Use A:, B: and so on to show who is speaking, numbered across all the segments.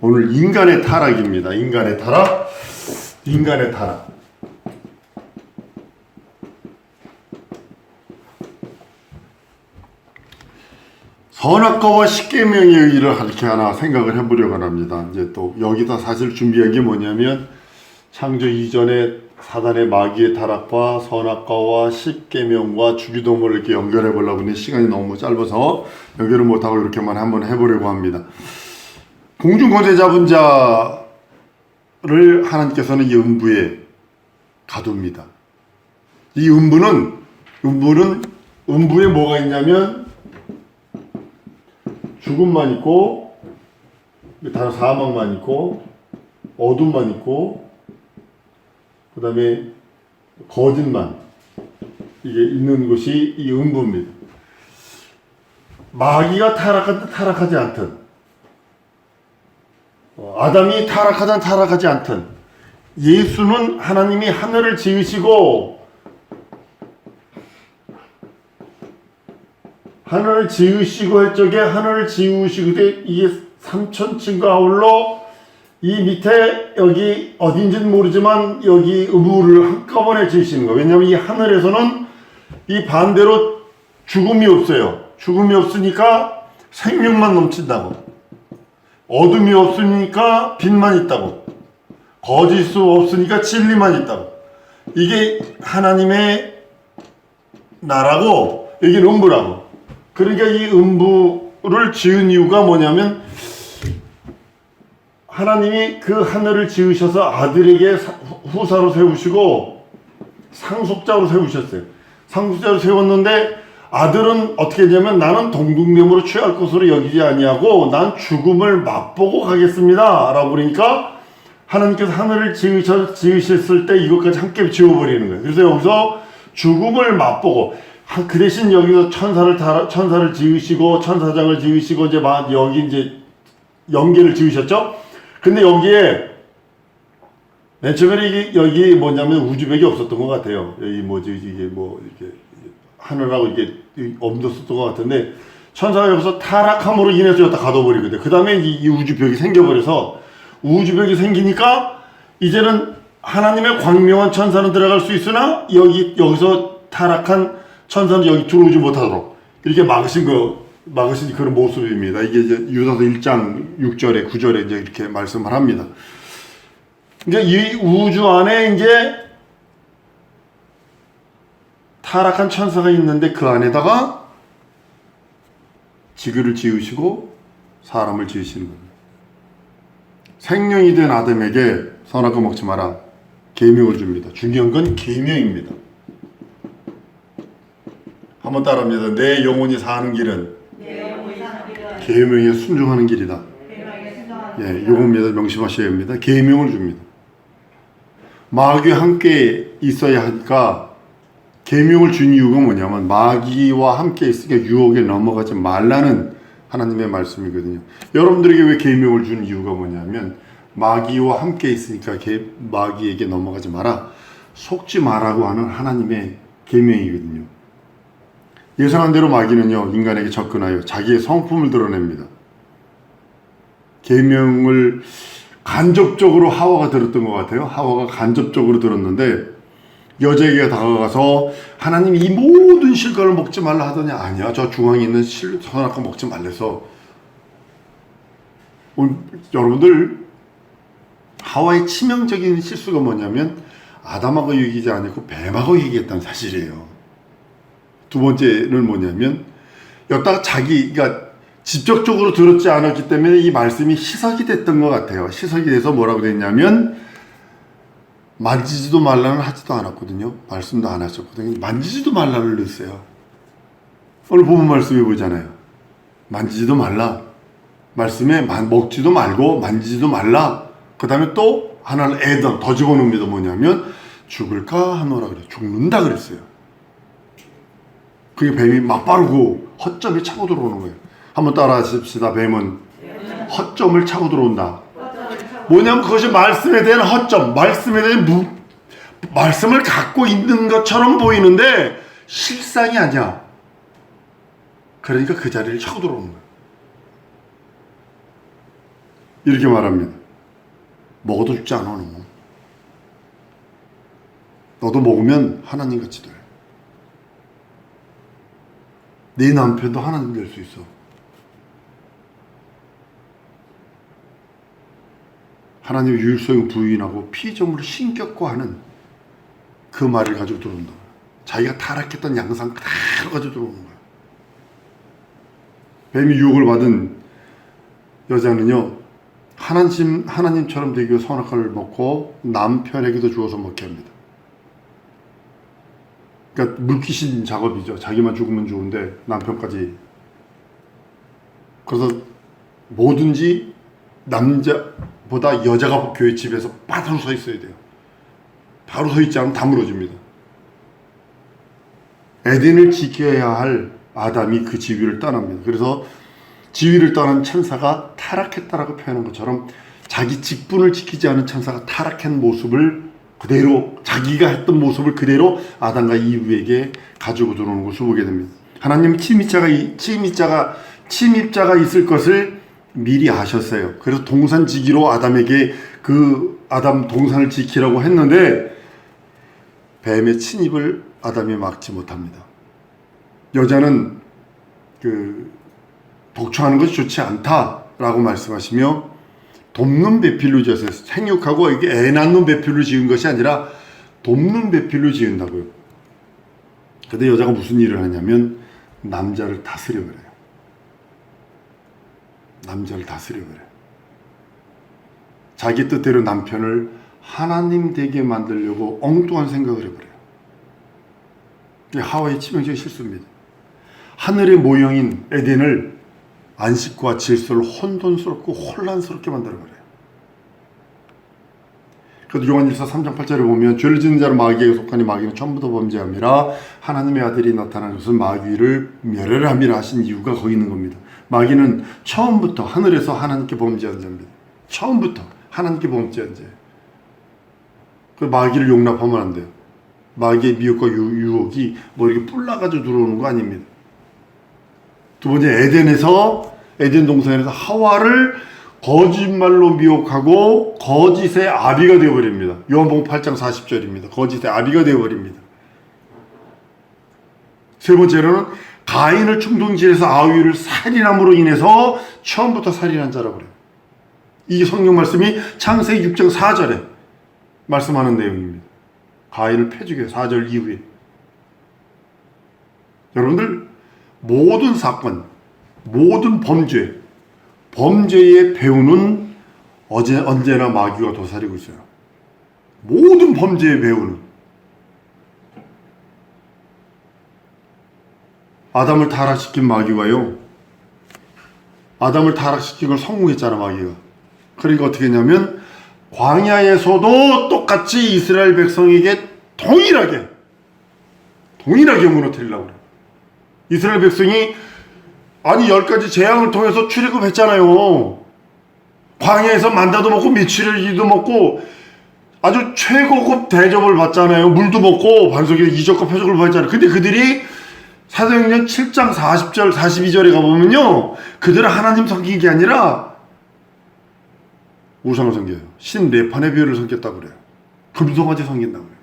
A: 오늘 인간의 타락입니다. 인간의 타락. 인간의 타락. 선악과와 십계명의 의의를 이렇게 하나 생각을 해보려고 합니다. 이제 또 여기다 사실 준비한 게 뭐냐면 창조 이전에 사단의 마귀의 타락과 선악과와 십계명과 주기도문을 이렇게 연결해 보려고 했는데 시간이 너무 짧아서 연결을 못하고 이렇게만 한번 해보려고 합니다. 공중권세 잡은 자를 하나님께서는 이 음부에 가둡니다. 이 음부는 음부에 뭐가 있냐면 죽음만 있고 다른 사망만 있고 어둠만 있고 그 다음에 거짓만 이게 있는 곳이 이 음부입니다. 마귀가 타락하든 타락하지 않든 아담이 타락하든 타락하지 않든 예수는 하나님이 하늘을 지으시고 할 적에 하늘을 지으시고되 이게 3,000층과 아울러 이 밑에 여기 어딘지는 모르지만 여기 음부를 한꺼번에 지으시는 거예요. 왜냐하면 이 하늘에서는 이 반대로 죽음이 없어요. 죽음이 없으니까 생명만 넘친다고. 어둠이 없으니까 빛만 있다고. 거짓 없으니까 진리만 있다고. 이게 하나님의 나라고 여기는 음부라고. 그러니까 이 음부를 지은 이유가 뭐냐면 하나님이 그 하늘을 지으셔서 아들에게 후사로 세우시고 상속자로 세우셨어요. 상속자로 세웠는데 아들은 어떻게 했냐면 나는 동등됨으로 취할 것으로 여기지 아니하고 난 죽음을 맛보고 가겠습니다 라고 그러니까 하나님께서 하늘을 지으셨을 때 이것까지 함께 지워버리는 거예요. 그래서 여기서 죽음을 맛보고 그 대신 여기서 천사를 지으시고 천사장을 지으시고 이제 여기 이제 영계를 지으셨죠. 근데 여기에 맨 처음에 여기 뭐냐면 우주벽이 없었던 것 같아요. 여기 뭐지 이게 뭐 이렇게 하늘하고 이게 없었던 것 같은데 천사가 여기서 타락함으로 인해서 여기다 가둬버리거든요. 그 다음에 이 우주벽이 생겨버려서 우주벽이 생기니까 이제는 하나님의 광명한 천사는 들어갈 수 있으나 여기서 타락한 천사는 여기 들어오지 못하도록 이렇게 막으신 그런 모습입니다. 이게 이제 유다서 1장 6절에 9절에 이제 이렇게 말씀을 합니다. 그러니까 이 우주 안에 이제 타락한 천사가 있는데 그 안에다가 지구를 지으시고 사람을 지으시는 겁니다. 생명이 된 아담에게 선악과 먹지 마라 계명을 줍니다. 중요한 건 계명입니다. 한번 따라합니다. 내 영혼이 사는 길은 계명에 순종하는 길이다. 예, 이겁니다. 명심하셔야 합니다. 계명을 줍니다. 마귀와 함께 있어야 하니까 계명을 준 이유가 뭐냐면 마귀와 함께 있으니까 유혹에 넘어가지 말라는 하나님의 말씀이거든요. 여러분들에게 왜 계명을 준 이유가 뭐냐면 마귀와 함께 있으니까 마귀에게 넘어가지 마라, 속지 마라고 하는 하나님의 계명이거든요. 예상한 대로 마귀는요 인간에게 접근하여 자기의 성품을 드러냅니다. 계명을 간접적으로 하와가 들었던 것 같아요. 하와가 간접적으로 들었는데 여자에게 다가가서 하나님이 이 모든 실과를 먹지 말라 하더니 아니야 저 중앙에 있는 선악과 먹지 말래서. 여러분들 하와의 치명적인 실수가 뭐냐면 아담하고 얘기하지 않고 뱀하고 얘기했다는 사실이에요. 두 번째는 뭐냐면 여기다가 자기가 직접적으로 들었지 않았기 때문에 이 말씀이 희석이 됐던 것 같아요. 희석이 돼서 뭐라고 됐냐면 만지지도 말라는 하지도 않았거든요. 말씀도 안 하셨거든요. 만지지도 말라를 넣었어요. 오늘 본문 말씀해 보잖아요. 만지지도 말라. 말씀에 먹지도 말고 만지지도 말라. 그 다음에 또 하나를 애던 더 집어넣습니다. 뭐냐면 죽을까 하노라 그래. 죽는다 그랬어요. 그게 뱀이 맞바르고 허점에 차고 들어오는 거예요. 한번 따라 하십시다. 뱀은 허점을 차고 들어온다. 뭐냐면 그것이 말씀에 대한 허점, 말씀에 대한 말씀을 갖고 있는 것처럼 보이는데 실상이 아니야. 그러니까 그 자리를 차고 들어오는 거예요. 이렇게 말합니다. 먹어도 죽지 않아 너. 너도 먹으면 하나님같이 돼. 네 남편도 하나님 될 수 있어. 하나님의 유일성을 부인하고 피조물을 신격화하는 그 말을 가지고 들어온다. 자기가 타락했던 양상 그대로 가지고 들어오는 거야. 뱀이 유혹을 받은 여자는요, 하나님처럼 되기 위해 선악과를 먹고 남편에게도 주어서 먹게 합니다. 그러니까 물귀신 작업이죠. 자기만 죽으면 좋은데 남편까지. 그래서 뭐든지 남자보다 여자가 교회 집에서 바로 서 있어야 돼요. 바로 서 있지 않으면 다 무너집니다. 에덴을 지켜야 할 아담이 그 지위를 떠납니다. 그래서 지위를 떠난 천사가 타락했다라고 표현한 것처럼 자기 직분을 지키지 않은 천사가 타락한 모습을 그대로, 자기가 했던 모습을 그대로 아담과 이브에게 가지고 들어오는 것을 보게 됩니다. 하나님은 침입자가 있을 것을 미리 아셨어요. 그래서 동산지기로 아담에게 그 아담 동산을 지키라고 했는데 뱀의 침입을 아담이 막지 못합니다. 여자는 독초하는 것이 좋지 않다라고 말씀하시며 돕는 배필로 지었어요. 생육하고 이게 애 낳는 배필로 지은 것이 아니라 돕는 배필로 지은다고요. 근데 여자가 무슨 일을 하냐면 남자를 다스려 그래요. 남자를 다스려 그래요. 자기 뜻대로 남편을 하나님 되게 만들려고 엉뚱한 생각을 해버려요. 이게 하와의 치명적인 실수입니다. 하늘의 모형인 에덴을 안식과 질서를 혼돈스럽고 혼란스럽게 만들어버려요. 그래도 요한일서 3장 8절에 보면 죄를 짓는 자는 마귀에게 속하니 마귀는 처음부터 범죄함이라 하나님의 아들이 나타난 것은 마귀를 멸하람이라 하신 이유가 거기 있는 겁니다. 마귀는 처음부터 하늘에서 하나님께 범죄한 자입니다. 처음부터 하나님께 범죄한 자예요. 그 마귀를 용납하면 안 돼요. 마귀의 미혹과 유혹이 뭐 이렇게 뿔나가지고 들어오는 거 아닙니다. 두 번째, 에덴 동산에서 하와를 거짓말로 미혹하고 거짓의 아비가 되어버립니다. 요한복음 8장 40절입니다. 거짓의 아비가 되어버립니다. 세 번째로는 가인을 충동질해서 아우를 살인함으로 인해서 처음부터 살인한 자라고 그래요. 이 성경 말씀이 창세기 6장 4절에 말씀하는 내용입니다. 가인을 패주게 4절 이후에. 여러분들, 모든 사건, 모든 범죄의 배후는 언제나 마귀가 도사리고 있어요. 모든 범죄의 배후는. 아담을 타락시킨 마귀가요, 아담을 타락시킨 걸 성공했잖아, 마귀가. 그러니까 어떻게 했냐면 광야에서도 똑같이 이스라엘 백성에게 동일하게 무너뜨리려고 그래요. 이스라엘 백성이 10가지 재앙을 통해서 출애굽했잖아요. 광야에서 만다도 먹고 메추리알도 먹고 아주 최고급 대접을 받잖아요. 물도 먹고 반석에 이적과 표적을 받잖아요. 근데 그들이 사도행전 7장 40절 42절에 가보면요, 그들은 하나님 섬긴 게 아니라 우상을 섬겨요. 신 레파네 벼를 섬겼다고 그래요. 금송아지 섬긴다고 그래요.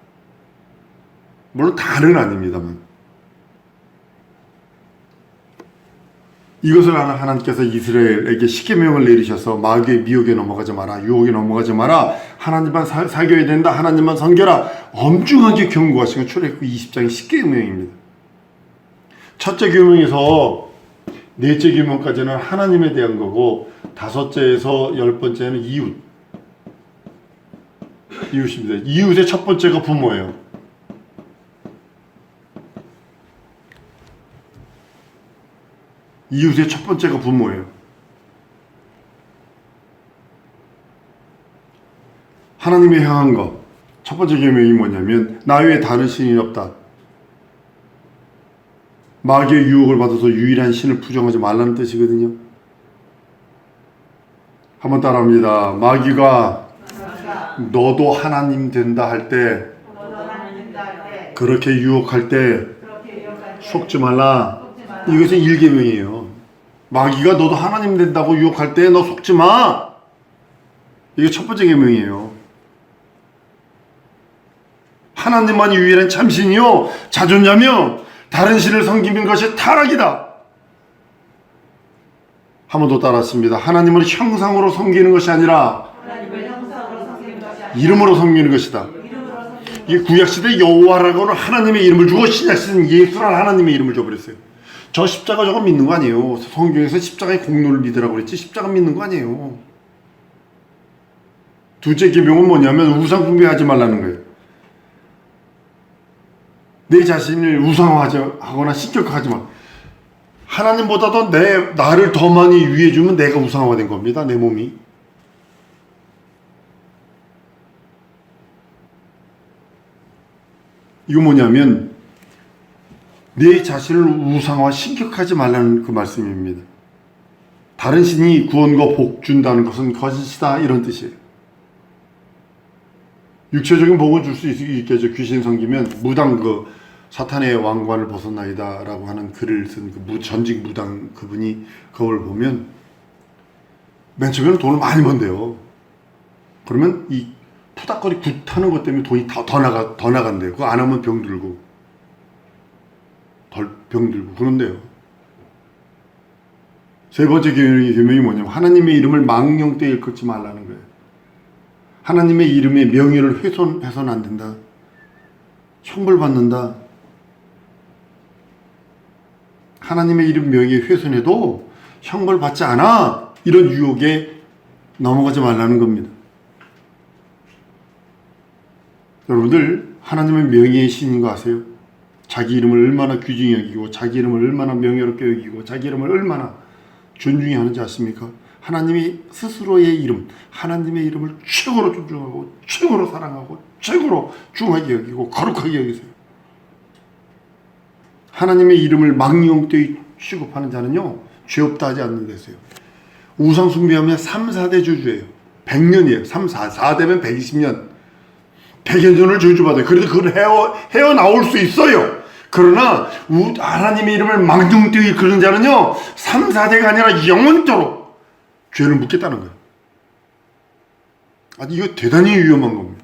A: 물론 다는 아닙니다만. 이것을 아는 하나님께서 이스라엘에게 십계명을 내리셔서 마귀의 미혹에 넘어가지 마라, 유혹에 넘어가지 마라, 하나님만 사귀어야 된다, 하나님만 섬겨라, 엄중하게 경고하신 건 출애굽기 20장의 십계명입니다. 첫째 계명에서 넷째 계명까지는 하나님에 대한 거고, 다섯째에서 10번째는 이웃입니다. 이웃의 첫 번째가 부모예요. 이웃의 첫 번째가 부모예요. 하나님의 향한 것, 첫 번째 계명이 뭐냐면 나 외에 다른 신이 없다. 마귀의 유혹을 받아서 유일한 신을 부정하지 말라는 뜻이거든요. 한번 따라합니다. 마귀가 너도 하나님 된다 할 때, 그렇게 유혹할 때 속지 말라. 이것은 1계명이에요. 마귀가 너도 하나님 된다고 유혹할 때 너 속지 마. 이게 첫 번째 계명이에요. 하나님만이 유일한 참신이요 자존자며 다른 신을 섬기는 것이 타락이다. 한 번 더 따랐습니다. 하나님을 형상으로 섬기는 것이 아니라 이름으로 섬기는 것이다. 이 구약시대 여호와라고는 하나님의 이름을 주고 신약시대는 예수라는 하나님의 이름을 줘버렸어요. 저 십자가 저거 믿는 거 아니에요. 성경에서 십자가의 공로를 믿으라고 그랬지 십자가 믿는 거 아니에요. 둘째 계명은 뭐냐면 우상 숭배하지 말라는 거예요. 내 자신을 우상화하거나 신격화하지 마. 하나님보다도 나를 더 많이 위해주면 내가 우상화된 겁니다. 내 몸이. 이거 뭐냐면 내 자신을 우상화 신격하지 말라는 그 말씀입니다. 다른 신이 구원과 복 준다는 것은 거짓이다 이런 뜻이에요. 육체적인 복을 줄 수 있겠죠. 귀신 섬기면 무당 사탄의 왕관을 벗어나이다 라고 하는 글을 쓴 전직 무당 그분이 그걸 보면 맨 처음에는 돈을 많이 번대요. 그러면 이 푸닥거리 굿하는 것 때문에 돈이 더 나간대요. 그거 안 하면 병 들고 그런데요. 세 번째 계명이 뭐냐면 하나님의 이름을 망령되이 일컫지 말라는 거예요. 하나님의 이름의 명예를 훼손해서는 안 된다. 형벌받는다. 하나님의 이름 명예 훼손해도 형벌받지 않아. 이런 유혹에 넘어가지 말라는 겁니다. 여러분들 하나님의 명예의 신인 거 아세요? 자기 이름을 얼마나 귀중히 여기고 자기 이름을 얼마나 명예롭게 여기고 자기 이름을 얼마나 존중히 하는지 아십니까? 하나님이 스스로의 이름, 하나님의 이름을 최고로 존중하고 최고로 사랑하고 최고로 중하게 여기고 거룩하게 여기세요. 하나님의 이름을 망령되이 취급하는 자는요 죄 없다 하지 않는 데서요. 우상 숭배하면 3, 4대 저주예요. 100년이에요. 3, 4대면 120년. 100여 년을 저주받아요. 그래도 그걸 헤어나올 수 있어요. 그러나 하나님의 이름을 망령되이 그런 자는요 3, 4대가 아니라 영원토록 죄를 묻겠다는 거예요. 이거 대단히 위험한 겁니다.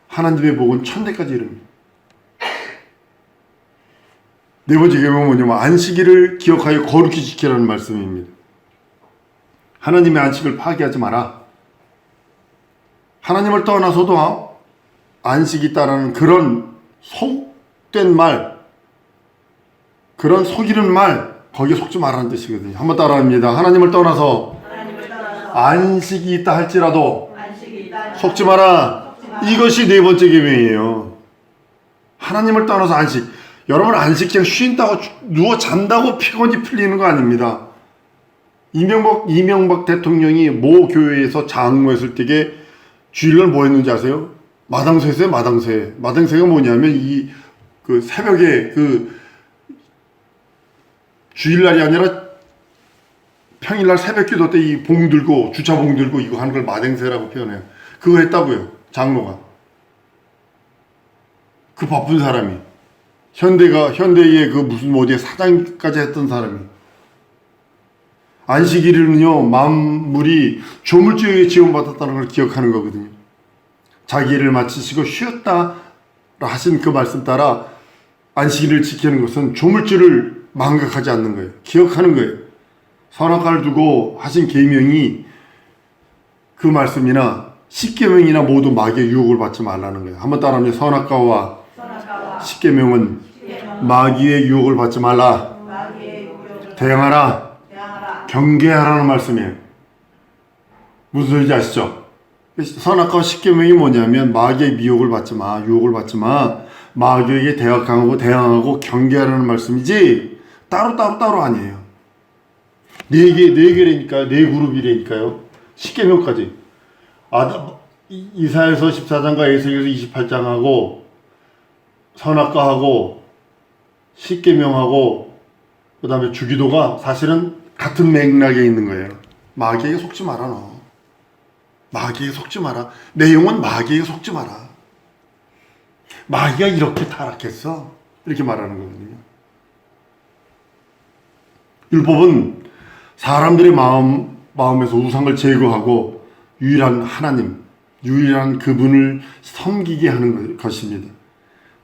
A: 하나님의 복은 천대까지 이릅니다. 네 번째 계명은 뭐냐면 안식일을 기억하여 거룩히 지키라는 말씀입니다. 하나님의 안식을 파괴하지 마라. 하나님을 떠나서도 안식이 있다라는 그런 속된 말, 그런 속이는 말, 거기에 속지 말라는 뜻이거든요. 한번 따라합니다. 하나님을 떠나서 안식이 있다 할지라도 속지 마라. 이것이 네 번째 계명이에요. 하나님을 떠나서 안식. 여러분 안식 그냥 쉰다고 누워 잔다고 피곤이 풀리는 거 아닙니다. 이명박 대통령이 모 교회에서 장로했을 때에 주일날 뭐 했는지 아세요? 마당쇠 했어요. 마당쇠가 뭐냐면 그 새벽에 주일날이 아니라 평일날 새벽 기도 때 이 봉 들고 주차봉 들고 이거 하는 걸 마당쇠라고 표현해요. 그거 했다고요. 장로가. 그 바쁜 사람이. 현대의 무슨 어디에 사장까지 했던 사람이. 안식일은요 만물이 조물주에게 지원받았다는 걸 기억하는 거거든요. 자기 일을 마치시고 쉬었다 하신 그 말씀 따라 안식일을 지키는 것은 조물주를 망각하지 않는 거예요. 기억하는 거예요. 선악과를 두고 하신 계명이 그 말씀이나 십계명이나 모두 마귀의 유혹을 받지 말라는 거예요. 한번 따라합니다. 선악과와 십계명은 마귀의 유혹을 받지 말라. 대항하라. 경계하라는 말씀이에요. 무슨 소리인지 아시죠? 선악과 십계명이 뭐냐면 마귀의 미혹을 받지 마, 유혹을 받지 마, 마귀에게 대항하고 경계하라는 말씀이지 따로 아니에요. 네 개라니까요. 네 그룹이라니까요. 십계명까지. 이사야서 14장과 에스겔서 28장하고 선악과하고 십계명하고 그 다음에 주기도가 사실은 같은 맥락에 있는 거예요. 마귀에게 속지 마라 너. 마귀에게 속지 마라. 내용은 마귀에게 속지 마라. 마귀가 이렇게 타락했어. 이렇게 말하는 거거든요. 율법은 사람들의 마음 마음에서 우상을 제거하고 유일한 하나님, 유일한 그분을 섬기게 하는 것입니다.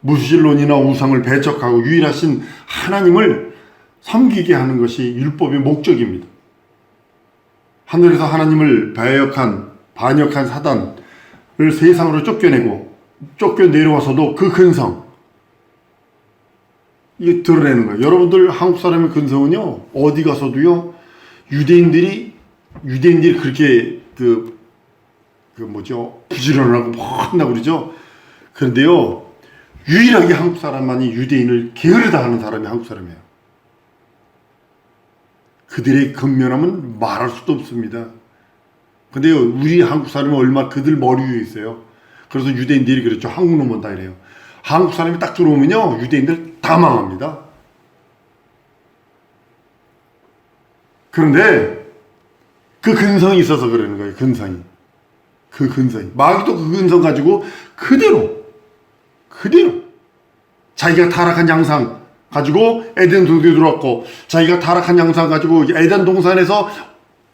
A: 무신론이나 우상을 배척하고 유일하신 하나님을 섬기게 하는 것이 율법의 목적입니다. 하늘에서 하나님을 반역한 사단을 세상으로 쫓겨내려와서도 그 근성, 이게 드러내는 거예요. 여러분들 한국 사람의 근성은요, 어디 가서도요, 유대인들이 그렇게 부지런하고 뭐 한다고 그러죠. 그런데요, 유일하게 한국 사람만이 유대인을 게으르다 하는 사람이 한국 사람이에요. 그들의 근면함은 말할 수도 없습니다. 근데요, 우리 한국 사람은 얼마 그들 머리 위에 있어요. 그래서 유대인들이 그랬죠. 한국 놈은 다 이래요. 한국 사람이 딱 들어오면요, 유대인들 다 망합니다. 그런데 그 근성이 있어서 그러는 거예요. 그 근성이. 마귀도 그 근성 가지고 그대로 자기가 타락한 양상 가지고 에덴 동산에 들어왔고, 자기가 타락한 양상 가지고 에덴 동산에서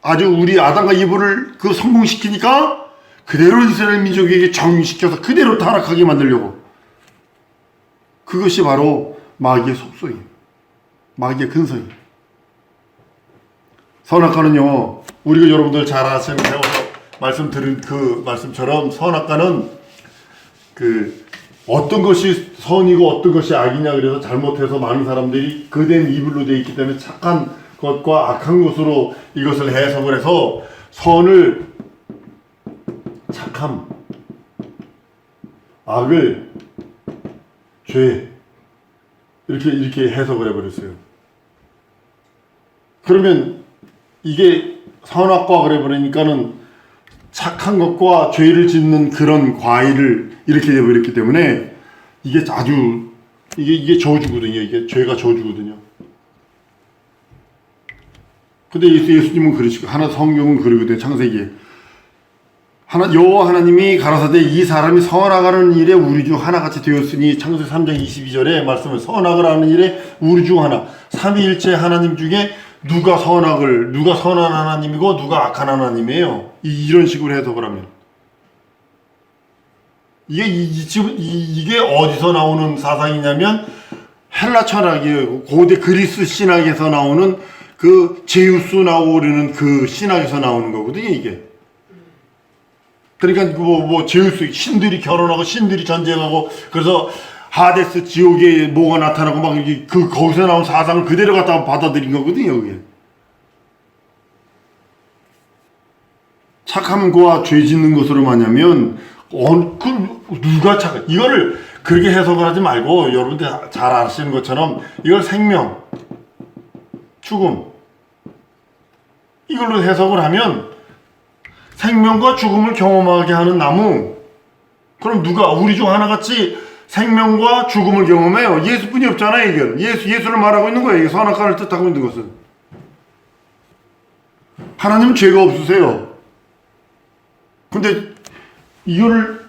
A: 아주 우리 아담과 이브를 그 성공시키니까 그대로 이스라엘 민족에게 정시켜서 그대로 타락하게 만들려고. 그것이 바로 마귀의 속성이에요. 마귀의 근성이에요. 선악과는요, 우리가 여러분들 잘 아시는 배워서 말씀 들은 그 말씀처럼, 선악과는 어떤 것이 선이고 어떤 것이 악이냐 그래서 잘못해서 많은 사람들이 그된 이불로 되어 있기 때문에 착한 것과 악한 것으로 이것을 해석을 해서 선을 착함, 악을 죄, 이렇게 해석을 해버렸어요. 그러면 이게 선악과 그래 버리니까는 착한 것과 죄를 짓는 그런 과일을 이렇게 돼버렸기 때문에 이게 아주 이게 저주거든요. 이게 죄가 저주거든요. 근데 예수님은 그러시고, 성경은 그러거든요. 창세기에 여호와 하나님이 가라사대 이 사람이 선악하는 일에 우리 중 하나같이 되었으니, 창세기 3장 22절에 말씀을, 선악을 하는 일에 우리 중 하나, 삼위일체 하나님 중에 누가 선한 하나님이고 누가 악한 하나님이에요. 이런 식으로 해석을 하면 이게 어디서 나오는 사상이냐면 헬라 철학이에요. 고대 그리스 신학에서 나오는 그 제우스 나오는 그 신학에서 나오는 거거든요. 이게 그러니까 제우스 신들이 결혼하고 신들이 전쟁하고, 그래서 하데스 지옥에 뭐가 나타나고 막 이렇게 거기서 나온 사상을 그대로 갖다가 받아들인 거거든요. 그게 착함과 죄 짓는 것으로 말하면 누가 착해? 이거를 그렇게 해석을 하지 말고, 여러분들 잘 아시는 것처럼 이걸 생명, 죽음, 이걸로 해석을 하면 생명과 죽음을 경험하게 하는 나무. 그럼 누가 우리 중 하나같이 생명과 죽음을 경험해요? 예수뿐이 없잖아요. 이게 예수를 말하고 있는 거예요. 선악과를 뜻하고 있는 것은. 하나님은 죄가 없으세요. 근데 이거를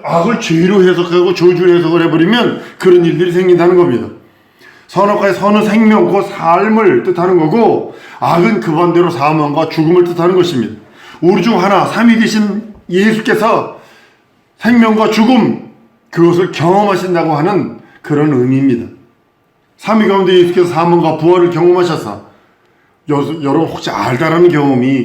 A: 악을 죄로 해석하고 저주로 해석을 해버리면 그런 일들이 생긴다는 겁니다. 선악과의 선은 생명과 삶을 뜻하는 거고, 악은 그 반대로 사망과 죽음을 뜻하는 것입니다. 우리 중 하나, 삼위 되신 예수께서 생명과 죽음, 그것을 경험하신다고 하는 그런 의미입니다. 삼위 가운데 예수께서 사망과 부활을 경험하셔서, 여러분 혹시 알다라는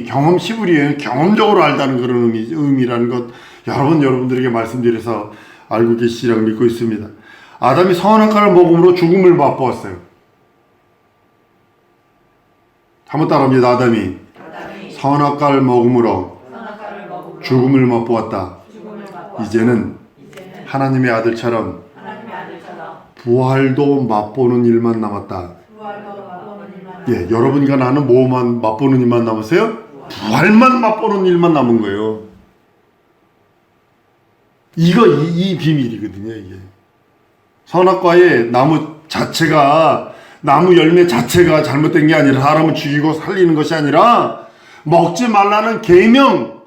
A: 경험 시불이에요. 경험적으로 알다는 그런 의미라는 것, 여러분들에게 말씀드려서 알고 계시리라고 믿고 있습니다. 아담이 선악과를 먹음으로 죽음을 맛보았어요. 한번 따라합니다. 아담이 선악과를 먹음으로 죽음을 맛보았다. 이제는 하나님의 아들처럼 부활도 맛보는 일만 남았다. 예, 여러분과 나는 뭐만 맛보는 일만 남았어요? 부활만 맛보는 일만 남은 거예요. 이 비밀이거든요. 이게 선악과의 나무 열매 자체가 잘못된 게 아니라, 사람을 죽이고 살리는 것이 아니라 먹지 말라는 계명,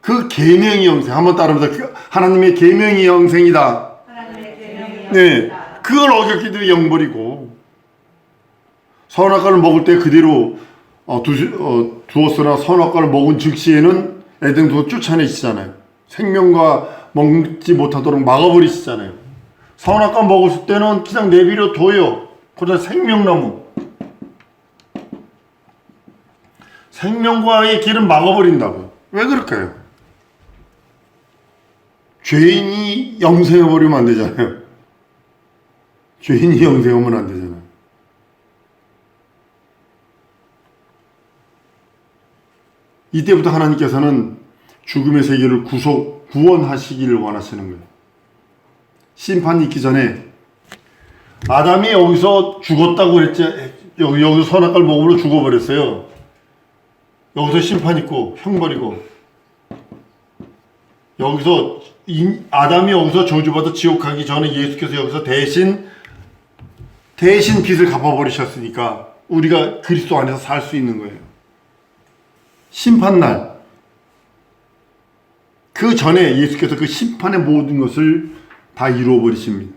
A: 그 계명이 영생. 한번 따라합니다. 하나님의 계명이 영생이다. 네, 그걸 어겼기 때문에 영벌이고, 선악과를 먹을 때 그대로 주었으나 선악과를 먹은 즉시에는 에덴에서 쫓아내시잖아요. 생명과 먹지 못하도록 막아버리시잖아요. 선악과 먹었을 때는 그냥 내버려 둬요. 그러다 생명나무. 생명과의 길은 막아버린다고요. 왜 그럴까요? 죄인이 영생해버리면 안 되잖아요. 죄인이 영생하면 안 되잖아요. 이때부터 하나님께서는 죽음의 세계를 구원하시기를 원하시는 거예요. 심판이 있기 전에 아담이 여기서 죽었다고 그랬지. 여기서 선악과를 먹으러 죽어버렸어요. 여기서 심판 있고 형벌이고, 여기서 아담이 여기서 저주받아 지옥 가기 전에 예수께서 여기서 대신 빚을 갚아버리셨으니까 우리가 그리스도 안에서 살 수 있는 거예요. 심판날, 그 전에 예수께서 그 심판의 모든 것을 다 이루어버리십니다.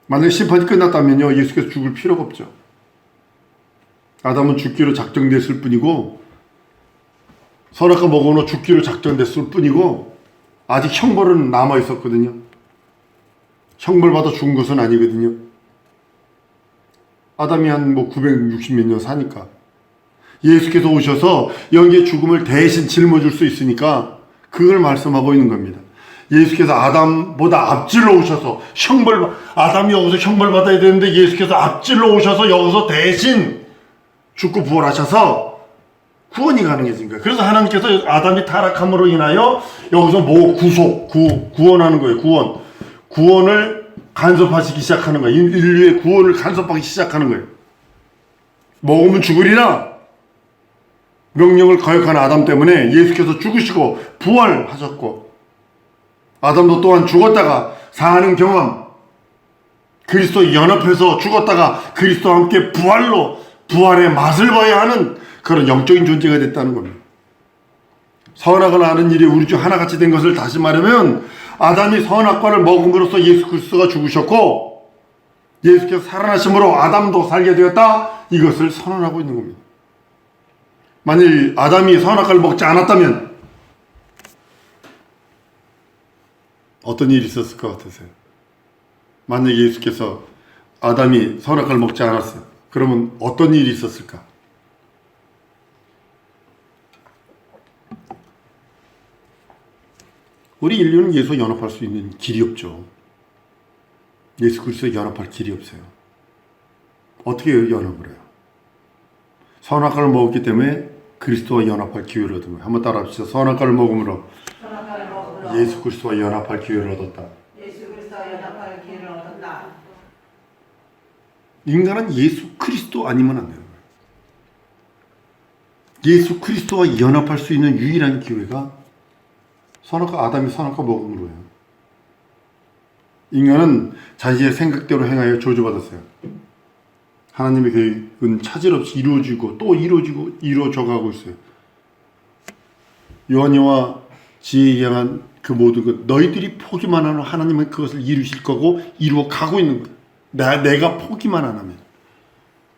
A: 만약에 심판이 끝났다면요, 예수께서 죽을 필요가 없죠. 아담은 죽기로 작정됐을 뿐이고, 선악과 먹어놓아 죽기로 작정됐을 뿐이고, 아직 형벌은 남아있었거든요. 형벌받아 죽은 것은 아니거든요. 아담이 한 960몇 년 사니까. 예수께서 오셔서 여기에 죽음을 대신 짊어질 수 있으니까 그걸 말씀하고 있는 겁니다. 예수께서 아담보다 앞질러 오셔서 아담이 여기서 형벌 받아야 되는데 예수께서 앞질러 오셔서 여기서 대신 죽고 부활하셔서 구원이 가능해진 거예요. 그래서 하나님께서 아담이 타락함으로 인하여 여기서 구원하는 거예요. 구원을 간섭하시기 시작하는 거예요. 인류의 구원을 간섭하기 시작하는 거예요. 먹으면 죽으리라 명령을 거역한 아담 때문에 예수께서 죽으시고 부활하셨고, 아담도 또한 죽었다가 사는 경험, 그리스도 연합해서 죽었다가 그리스도와 함께 부활의 맛을 봐야 하는 그런 영적인 존재가 됐다는 겁니다. 선악을 아는 일이 우리 중 하나같이 된 것을 다시 말하면, 아담이 선악과를 먹음으로써 예수 그리스도가 죽으셨고 예수께서 살아나심으로 아담도 살게 되었다, 이것을 선언하고 있는 겁니다. 만일 아담이 선악과를 먹지 않았다면 어떤 일이 있었을 것 같으세요? 만약 예수께서 아담이 선악과를 먹지 않았어요. 그러면 어떤 일이 있었을까? 우리 인류는 예수와 연합할 수 있는 길이 없죠. 예수 그리스도와 연합할 길이 없어요. 어떻게 연합을 해요? 선악과를 먹었기 때문에 그리스도와 연합할 기회를 얻은 거예요. 한번 따라 합시다. 선악과를 먹음으로 예수 그리스도와 연합할 기회를 얻었다. 인간은 예수 그리스도 아니면 안 되는 거예요. 예수 그리스도와 연합할 수 있는 유일한 기회가 아담이 선악과 먹음으로예요. 인간은 자신의 생각대로 행하여 저주받았어요. 하나님의 계획은 차질 없이 이루어지고 또 이루어져 가고 있어요. 요한이와 지혜에 향한 그 모든 것, 너희들이 포기만 하면 하나님은 그것을 이루실 거고 이루어 가고 있는 거예요. 내가 포기만 안 하면,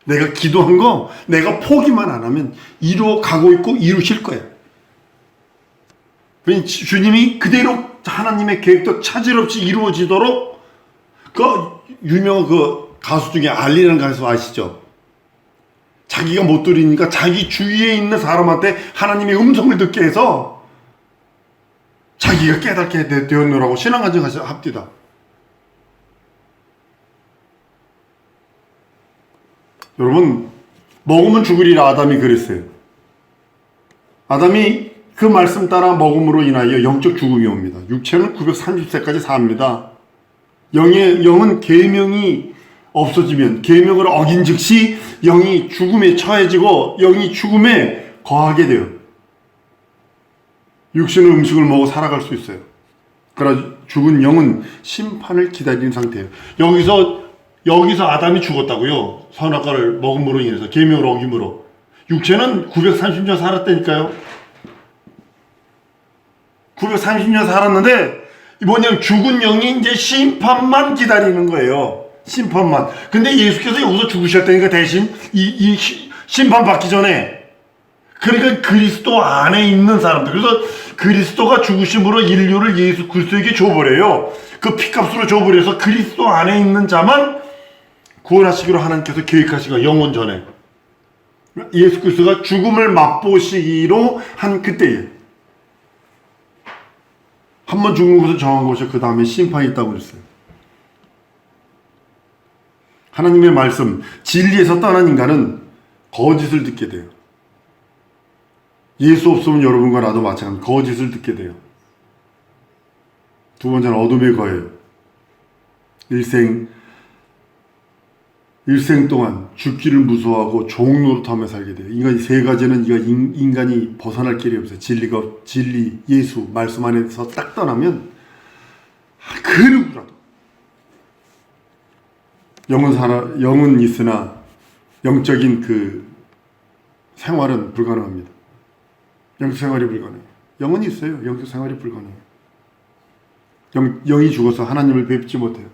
A: 내가 기도한 거 내가 포기만 안 하면 이루어 가고 있고 이루실 거예요. 주님이 그대로 하나님의 계획도 차질 없이 이루어지도록, 그 유명한 그 가수 중에 알리라는 가수 아시죠? 자기가 못 들으니까 자기 주위에 있는 사람한테 하나님의 음성을 듣게 해서 자기가 깨닫게 되었노라고 신앙간증 합디다. 여러분, 먹으면 죽으리라 아담이 그랬어요. 아담이 그 말씀 따라 먹음으로 인하여 영적 죽음이 옵니다. 육체는 930세까지 삽니다. 영은 계명이 없어지면, 계명을 어긴 즉시 영이 죽음에 처해지고 영이 죽음에 거하게 돼요. 육신은 음식을 먹어 살아갈 수 있어요. 그러나 죽은 영은 심판을 기다리는 상태예요. 여기서 아담이 죽었다고요. 선악과를 먹음으로 인해서, 계명을 어김으로. 육체는 930년 살았다니까요. 930년 살았는데 뭐냐면 죽은 영이 이제 심판만 기다리는 거예요. 심판만. 근데 예수께서 여기서 죽으셨다니까 대신 이 심판받기 전에. 그러니까 그리스도 안에 있는 사람들. 그래서 그리스도가 죽으심으로 인류를 예수 그리스도에게 줘버려요. 그 피값으로 줘버려서 그리스도 안에 있는 자만 구원하시기로 하나님께서 계획하시고 영원 전에 예수 그리스도가 죽음을 맛보시기로 한 그때에 한 번 죽은 것을 정한 것이 그 다음에 심판이 있다고 그랬어요. 하나님의 말씀, 진리에서 떠난 인간은 거짓을 듣게 돼요. 예수 없으면 여러분과 나도 마찬가지 거짓을 듣게 돼요. 두 번째는 어둠의 거예요. 일생 동안 죽기를 무서워하고 종 노릇하며 살게 돼요. 인간이 세 가지는 인간이 벗어날 길이 없어요. 진리, 예수, 말씀 안에서 딱 떠나면 그 누구라도 영은 있으나 영적인 그 생활은 불가능합니다. 영적 생활이 불가능해요. 영은 있어요. 영적 생활이 불가능해요. 영이 죽어서 하나님을 뵙지 못해요.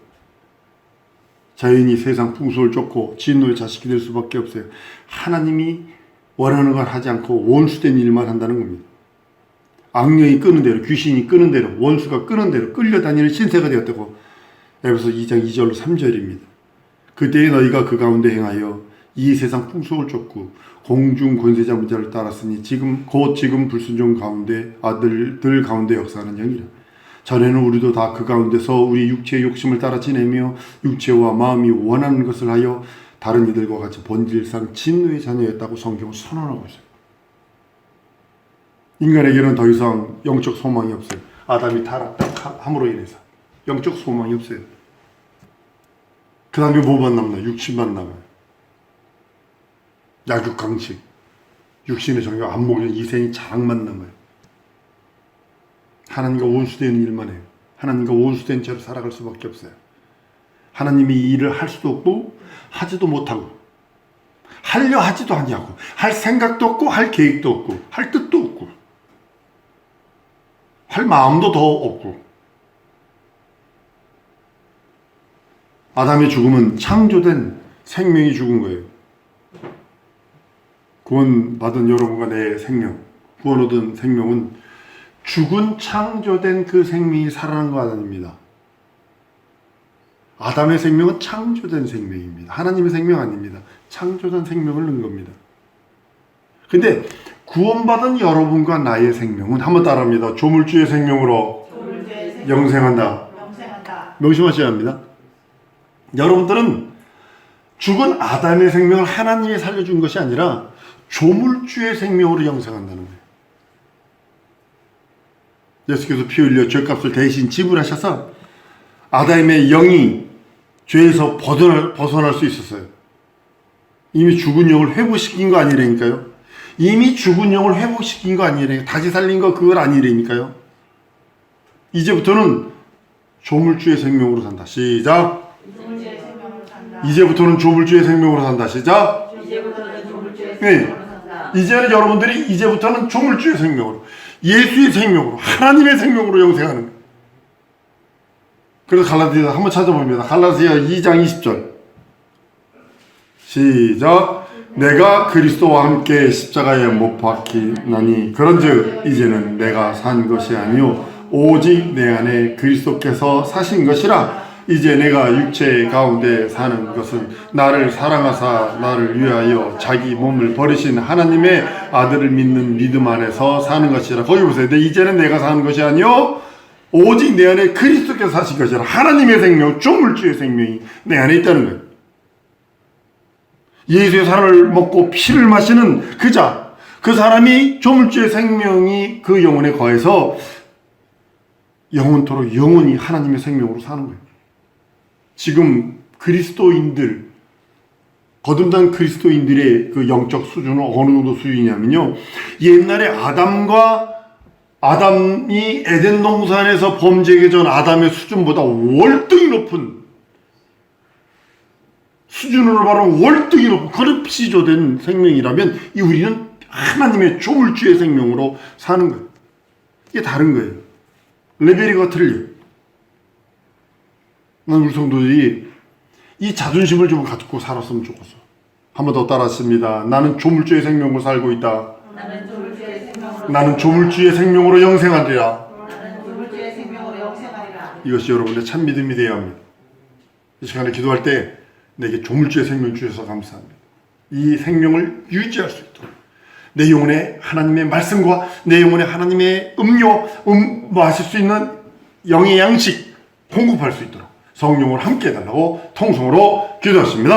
A: 자연이 세상 풍속을 쫓고 진노의 자식이 될 수밖에 없어요. 하나님이 원하는 걸 하지 않고 원수된 일만 한다는 겁니다. 악령이 끄는 대로, 귀신이 끄는 대로, 원수가 끄는 대로 끌려다니는 신세가 되었다고 에베소 2장 2절로 3절입니다. 그때에 너희가 그 가운데 행하여 이 세상 풍속을 쫓고 공중 권세자 문자를 따랐으니 지금 불순종 가운데 아들들 가운데 역사하는 영이라. 전에는 우리도 다 그 가운데서 우리 육체의 욕심을 따라 지내며 육체와 마음이 원하는 것을 하여 다른 이들과 같이 본질상 진노의 자녀였다고 성경은 선언하고 있어요. 인간에게는 더 이상 영적 소망이 없어요. 아담이 타락함으로 인해서 영적 소망이 없어요. 그 다음에 뭐만 남나요? 육신만 남아요. 약육강식, 육신의 정욕, 안목의 이생이 자랑만 남아요. 하나님과 원수되는 일만 해요. 하나님과 원수된 채로 살아갈 수밖에 없어요. 하나님이 이 일을 할 수도 없고 하지도 못하고 하려 하지도 아니하고 할 생각도 없고 할 계획도 없고 할 뜻도 없고 할 마음도 더 없고. 아담의 죽음은 창조된 생명이 죽은 거예요. 구원받은 여러분과 내 생명, 구원 얻은 생명은 죽은 창조된 그 생명이 살아난 거 아닙니다. 아담의 생명은 창조된 생명입니다. 하나님의 생명 아닙니다. 창조된 생명을 넣은 겁니다. 근데 구원받은 여러분과 나의 생명은 한번 따라합니다. 조물주의 생명으로 영생한다. 명심하셔야 합니다. 여러분들은 죽은 아담의 생명을 하나님이 살려준 것이 아니라 조물주의 생명으로 영생한다는 거예요. 예수께서 피 흘려 죄값을 대신 지불하셔서 아담의 영이 죄에서 벗어날 수 있었어요. 이미 죽은 영을 회복시킨 거 아니라니까요. 이미 죽은 영을 회복시킨 거 아니래요. 다시 살린 거 그걸 아니라니까요. 이제부터는 조물주의 생명으로 산다. 시작. 이제부터는 조물주의 생명으로 산다. 시작.
B: 이제부터는 조물주의
A: 네.
B: 생명으로 산다.
A: 이제는 여러분들이 이제부터는 조물주의 생명으로, 예수의 생명으로, 하나님의 생명으로 영생하는 거예요. 그래서 갈라디아 한번 찾아봅니다. 갈라디아 2장 20절. 시작. 내가 그리스도와 함께 십자가에 못 박히나니 그런즉 이제는 내가 산 것이 아니요 오직 내 안에 그리스도께서 사신 것이라. 이제 내가 육체 가운데 사는 것은 나를 사랑하사 나를 위하여 자기 몸을 버리신 하나님의 아들을 믿는 믿음 안에서 사는 것이라. 거기 보세요. 이제는 내가 사는 것이 아니요 오직 내 안에 그리스도께서 사신 것이라. 하나님의 생명, 조물주의 생명이 내 안에 있다는 거예요. 예수의 살을 먹고 피를 마시는 그자, 그 사람이 조물주의 생명이 그 영혼에 거해서 영원토록 영원히 하나님의 생명으로 사는 거예요. 지금 그리스도인들, 거듭난 그리스도인들의 그 영적 수준은 어느 정도 수준이냐면요, 옛날에 아담이 에덴 동산에서 범죄하기 전 아담의 수준보다 월등히 높은 수준으로 말하면 월등히 높은 그릇시조된 생명이라면 우리는 하나님의 조물주의 생명으로 사는 거예요. 이게 다른 거예요. 레벨이 틀려요. 난 우리 성도들이 이 자존심을 좀 갖고 살았으면 좋겠어. 한 번 더 따라했습니다. 나는 조물주의 생명으로 살고 있다.
B: 나는 조물주의 생명으로
A: 나는 조물주의 생명으로 영생하리라.
B: 나는 조물주의 생명으로 영생하리라.
A: 이것이 여러분의 참 믿음이 되어야 합니다. 이 시간에 기도할 때 내게 조물주의 생명 주셔서 감사합니다. 이 생명을 유지할 수 있도록 내 영혼에 하나님의 말씀과 내 영혼에 하나님의 음료, 마실 수 있는 영의 양식 공급할 수 있도록 성령을 함께 해달라고 통성으로 기도했습니다.